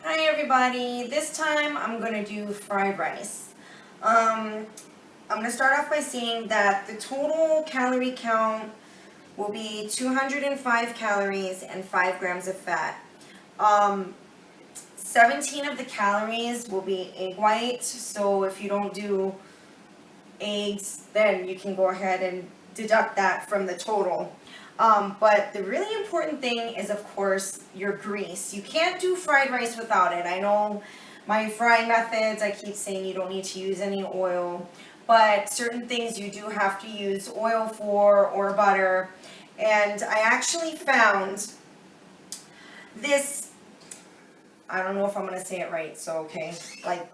Hi everybody, this time I'm going to do fried rice. I'm going to start off by saying that the total calorie count will be 205 calories and 5 grams of fat. 17 of the calories will be egg white, so if you don't do eggs, then you can go ahead and deduct that from the total. But the really important thing is, of course, your grease. You can't do fried rice without it. I know my frying methods, I keep saying you don't need to use any oil, but certain things you do have to use oil for, or butter. And I actually found this, I don't know if I'm going to say it right, so okay, like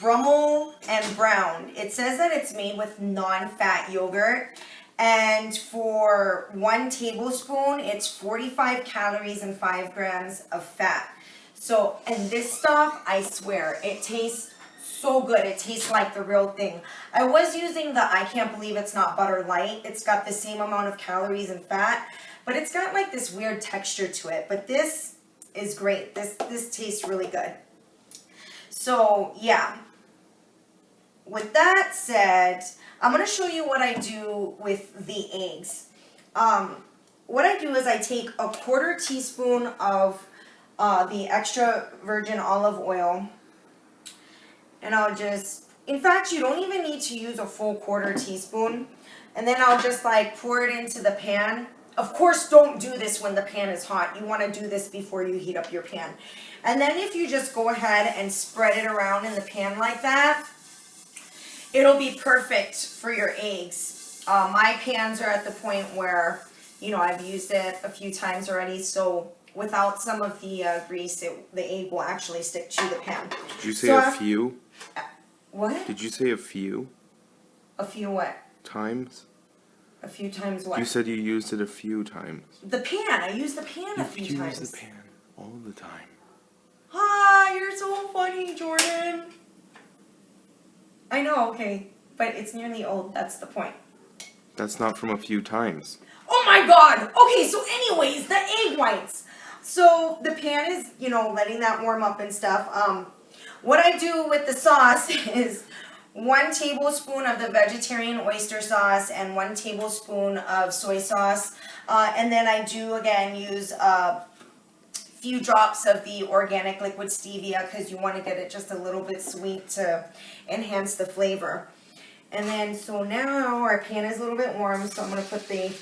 Brummel and Brown. It says that it's made with non-fat yogurt, and for 1 tablespoon, it's 45 calories and 5 grams of fat. So, and this stuff, I swear, it tastes so good. It tastes like the real thing. I was using the I Can't Believe It's Not Butter Light. It's got the same amount of calories and fat, but it's got like this weird texture to it. But this is great. This tastes really good. So, yeah. With that said, I'm going to show you what I do with the eggs. What I do is I take a 1/4 teaspoon of the extra virgin olive oil, and I'll just, in fact, you don't even need to use a full 1/4 teaspoon, and then I'll just like pour it into the pan. Of course, don't do this when the pan is hot. You want to do this before you heat up your pan. And then if you just go ahead and spread it around in the pan like that, it'll be perfect for your eggs. My pans are at the point where, you know, I've used it a few times already, so without some of the grease, the egg will actually stick to the pan. Did you say a few? What? Did you say a few? A few what? Times? A few times what? You said you used it a few times. The pan. I used the pan a few times. You use the pan all the time. Ah, you're so funny, Jordan. I know, okay, but it's nearly old. That's the point. That's not from a few times. Oh my god! Okay, so anyways, the egg whites. So the pan is, you know, letting that warm up and stuff. What I do with the sauce is 1 tablespoon of the vegetarian oyster sauce and 1 tablespoon of soy sauce. And then I do, again, use a few drops of the organic liquid stevia because you want to get it just a little bit sweet to enhance the flavor. And then, so now our pan is a little bit warm, so I'm going to put the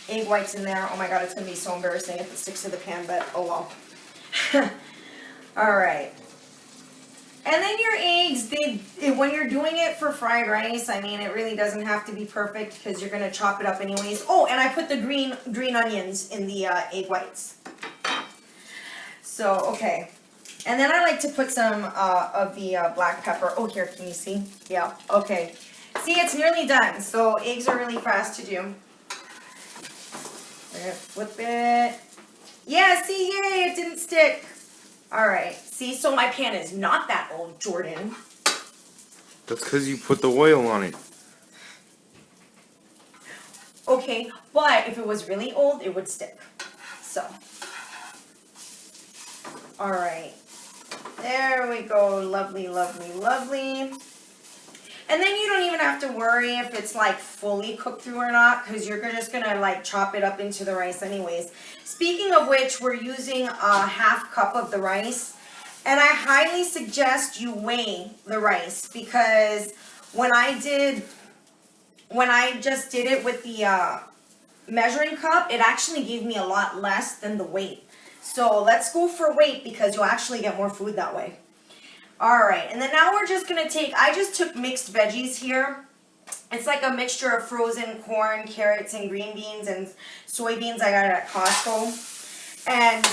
egg whites in there. Oh my god, it's going to be so embarrassing if it sticks to the pan, but oh well. Alright. And then your eggs, when you're doing it for fried rice, I mean, it really doesn't have to be perfect because you're going to chop it up anyways. Oh, and I put the green onions in the egg whites. So, okay. And then I like to put some of the black pepper. Oh, here, can you see? Yeah, okay. See, it's nearly done. So, eggs are really fast to do. We're going to flip it. Yeah, see, yay, it didn't stick. All right. See, so my pan is not that old, Jordan. That's because you put the oil on it. Okay, but if it was really old, it would stick. So. All right. There we go. Lovely, lovely, lovely. And then you don't even have to worry if it's like fully cooked through or not, because you're just going to like chop it up into the rice anyways. Speaking of which, we're using a 1/2 cup of the rice. And I highly suggest you weigh the rice, because when I just did it with the measuring cup, it actually gave me a lot less than the weight. So let's go for weight because you'll actually get more food that way. Alright, and then now we're just going to take, I just took mixed veggies here. It's like a mixture of frozen corn, carrots, and green beans, and soybeans I got at Costco. And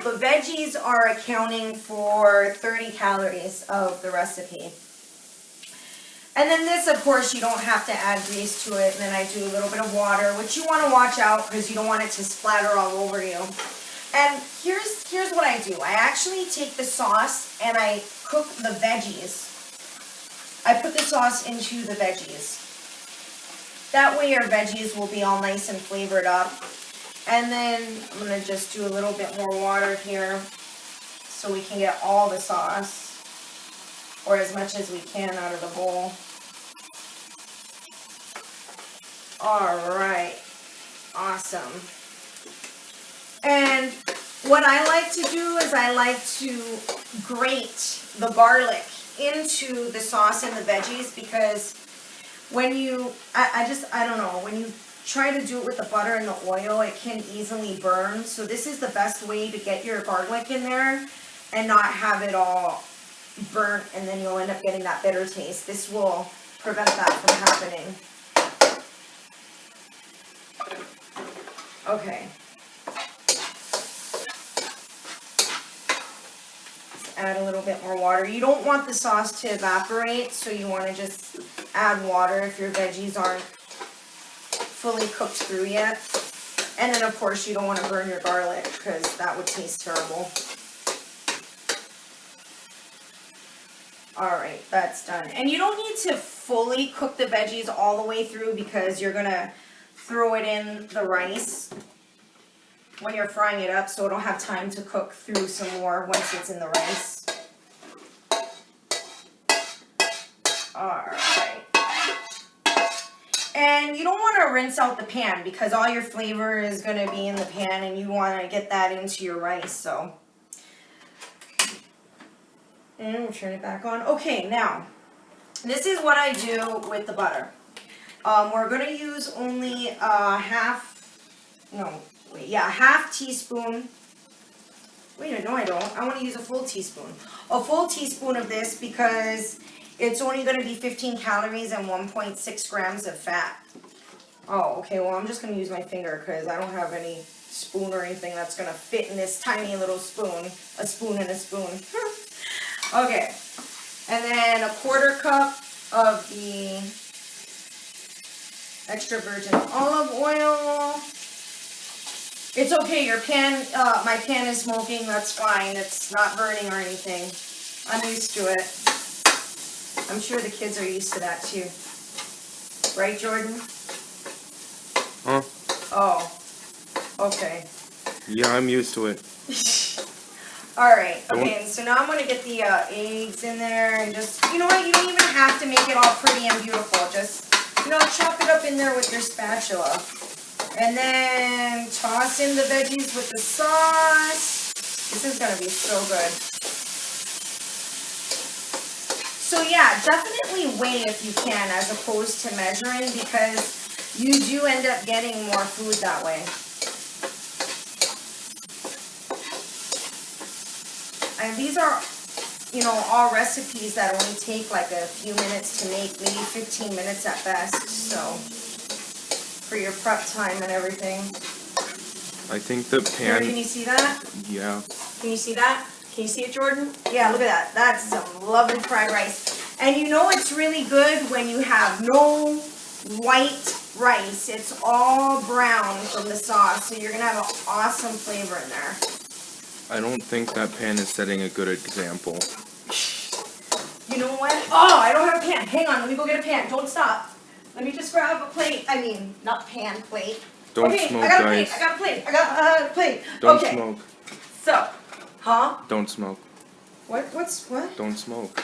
the veggies are accounting for 30 calories of the recipe. And then this, of course, you don't have to add grease to it. And then I do a little bit of water, which you want to watch out because you don't want it to splatter all over you. And here's what I do. I actually take the sauce and I cook the veggies. I put the sauce into the veggies. That way your veggies will be all nice and flavored up. And then I'm gonna just do a little bit more water here so we can get all the sauce, or as much as we can, out of the bowl. Alright, awesome. And what I like to do is I like to grate the garlic into the sauce and the veggies, because when you, I don't know, when you try to do it with the butter and the oil, it can easily burn. So this is the best way to get your garlic in there and not have it all burnt, and then you'll end up getting that bitter taste. This will prevent that from happening. Okay. Let's add a little bit more water. You don't want the sauce to evaporate, so you want to just add water if your veggies aren't fully cooked through yet. And then of course you don't want to burn your garlic, because that would taste terrible. Alright, that's done. And you don't need to fully cook the veggies all the way through, because you're going to throw it in the rice when you're frying it up, so it'll have time to cook through some more once it's in the rice. Alright. And you don't want to rinse out the pan, because all your flavor is going to be in the pan, and you want to get that into your rice, so. And we'll turn it back on. Okay, now, this is what I do with the butter. We're going to use only half teaspoon. Wait, no I don't. I want to use a full teaspoon. A full teaspoon of this, because it's only going to be 15 calories and 1.6 grams of fat. Oh, okay, well I'm just going to use my finger, because I don't have any spoon or anything that's going to fit in this tiny little spoon. A spoon and a spoon. Okay, and then a 1/4 cup of the extra virgin olive oil. It's okay, your pan, my pan is smoking, that's fine. It's not burning or anything. I'm used to it. I'm sure the kids are used to that too. Right, Jordan? Huh? Oh, okay. Yeah, I'm used to it. Alright, okay, so now I'm going to get the eggs in there, and just, you know what, you don't even have to make it all pretty and beautiful. Just, you know, chop it up in there with your spatula. And then toss in the veggies with the sauce. This is going to be so good. So yeah, definitely weigh if you can, as opposed to measuring, because you do end up getting more food that way. And these are, you know, all recipes that only take like a few minutes to make, maybe 15 minutes at best, so, for your prep time and everything. I think the pan... Can you see that? Yeah. Can you see that? Can you see it, Jordan? Yeah, look at that. That's some lovely fried rice. And you know it's really good when you have no white rice. It's all brown from the sauce, so you're going to have an awesome flavor in there. I don't think that pan is setting a good example. You know what? Oh, I don't have a pan. Hang on, let me go get a pan. Don't stop. Let me just grab a plate. I mean, not pan, plate. Don't okay, smoke, I got a guys. plate. I got a plate. I got a plate. Don't okay. smoke. So, huh? Don't smoke. What? Don't smoke.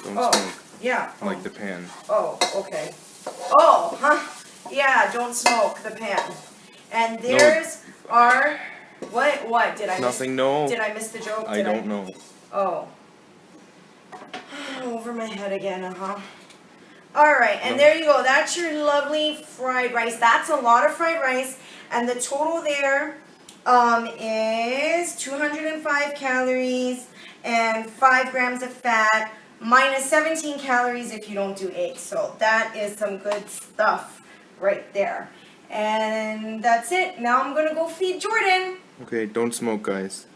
Don't oh, smoke. Yeah. Like the pan. Oh, okay. Oh, huh? Yeah, don't smoke the pan. And there's our... What? Did I Nothing, no. Did I miss the joke? I don't know. Oh. Over my head again, Alright, and there you go. That's your lovely fried rice. That's a lot of fried rice. And the total there is 205 calories and 5 grams of fat, minus 17 calories if you don't do eggs. So that is some good stuff right there. And that's it. Now I'm going to go feed Jordan. Okay, don't smoke, guys.